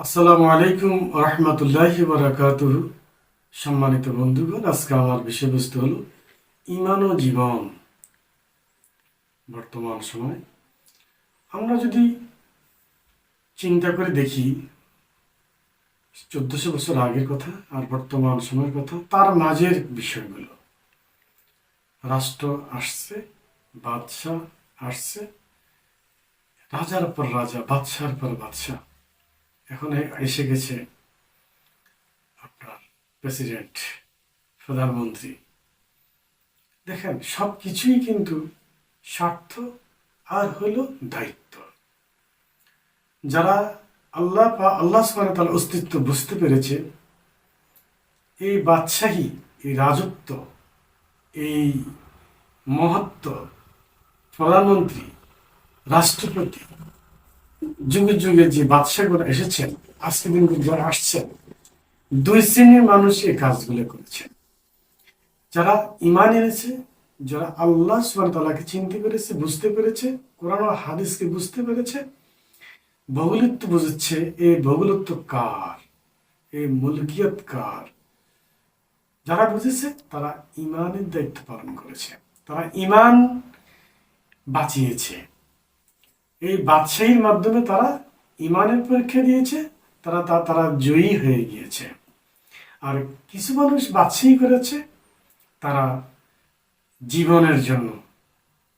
আসসালামু আলাইকুম রহমতুল্লাহি বারাকাতুহু। সম্মানিত বন্ধুগণ, আজকে আমার বিষয়বস্তু হলো ঈমান ও জীবন। বর্তমান সময় আমরা যদি চিন্তা করে দেখি 1400 বছর আগের কথা আর বর্তমান সময়ের কথা, তার মাঝের বিষয়গুলো, রাষ্ট্র আসছে, বাদশাহ আসছে, রাজার পর রাজা, বাদশার পর বাদশাহ, এখন এসে গেছে আপনার প্রেসিডেন্ট, প্রধানমন্ত্রী। দেখেন, সব কিছুই কিন্তু স্বার্থ আর হলো দায়িত্ব। যারা আল্লাহ সুবহানাহু ওয়া তাআলার অস্তিত্ব বুঝতে পেরেছে, এই বাদশাহী, এই রাজত্ব, এই মহত্ব, প্রধানমন্ত্রী, রাষ্ট্রপতি, যুগে যুগে যে বাদশাহগুলো এসেছেন, আজকে দিন যারা আসছেন, দুই শ্রেণীর মানুষ এই কাজগুলো করেছেন। যারা ঈমান এনেছে, যারা আল্লাহ সুবহানাহু ওয়া তাআলাকে চিনতে পেরেছে, বুঝতে পেরেছে, কোরআন ও হাদিসকে বুঝতে পেরেছে, ভৌগোলিত্ব বুঝেছে, এই ভৌগোলিত্ব কার, এই মুলকিয়ত কার, যারা বুঝেছে তারা ঈমানের দায়িত্ব পালন করেছে, তারা ঈমান বাঁচিয়েছে। এই বাদশাহীর মাধ্যমে তারা ঈমানের পরীক্ষা দিয়েছে, তারা জয়ী হয়ে গিয়েছে। আর কিছু মানুষ বাদশাহী করেছে, তারা জীবনের জন্য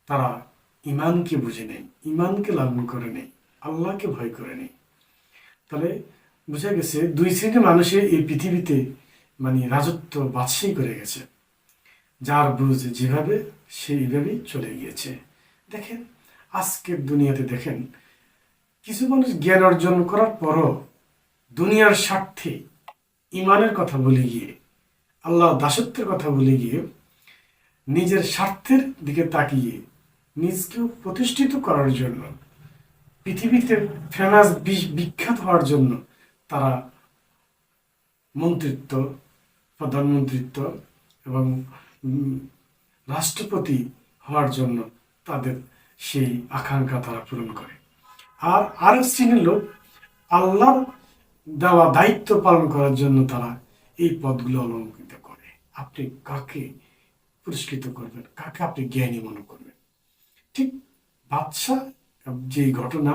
তারা ঈমানকে বুঝে নেই, ঈমানকে লালন করে নেই, আল্লাহকে ভয় করে নেই। তাহলে বোঝা গেছে দুই শ্রেণীর মানুষের এই পৃথিবীতে রাজত্ব বাদশাহী করে গেছে। যার বুঝ যেভাবে সেইভাবেই চলে গিয়েছে। দেখেন, আজকের দুনিয়াতে দেখেন, কিছু মানুষ জ্ঞান অর্জন করার পরও দুনিয়ার স্বার্থে ঈমানের কথা বলে গিয়ে, আল্লাহ দাসত্বের কথা বলে গিয়ে, নিজের স্বার্থের দিকে তাকিয়ে নিজকে প্রতিষ্ঠিত করার জন্য, পৃথিবীতে ফেমাস বিখ্যাত হওয়ার জন্য তারা মন্ত্রিত্ব, প্রধানমন্ত্রিত্ব এবং রাষ্ট্রপতি হওয়ার জন্য তাদের সেই আকাঙ্ক্ষা তারা পূরণ করে। আর আরেক শ্রেণীর লোক আল্লাহর দেওয়া দায়িত্ব পালন করার জন্য তারা এই পদগুলো অলঙ্কৃত করে। আপনি কাকে পুরস্কৃত করবেন, কাকে আপনি জ্ঞানী মনে করবেন? ঠিক বাদশাহ যে ঘটনা,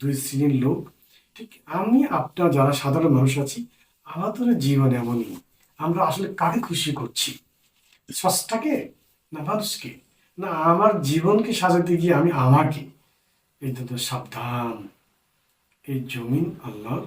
দুই শ্রেণীর লোক, ঠিক আমি আপনার যারা সাধারণ মানুষ আছি, আমাদের জীবনে এমনই। আমরা আসলে কাকে খুশি করছি, স্রষ্টাকে না মানুষকে, না আমার জীবনকে সাজাতে গিয়ে আমি আমাকে? এই জন্য সাবধান, এই জমিন আল্লাহ।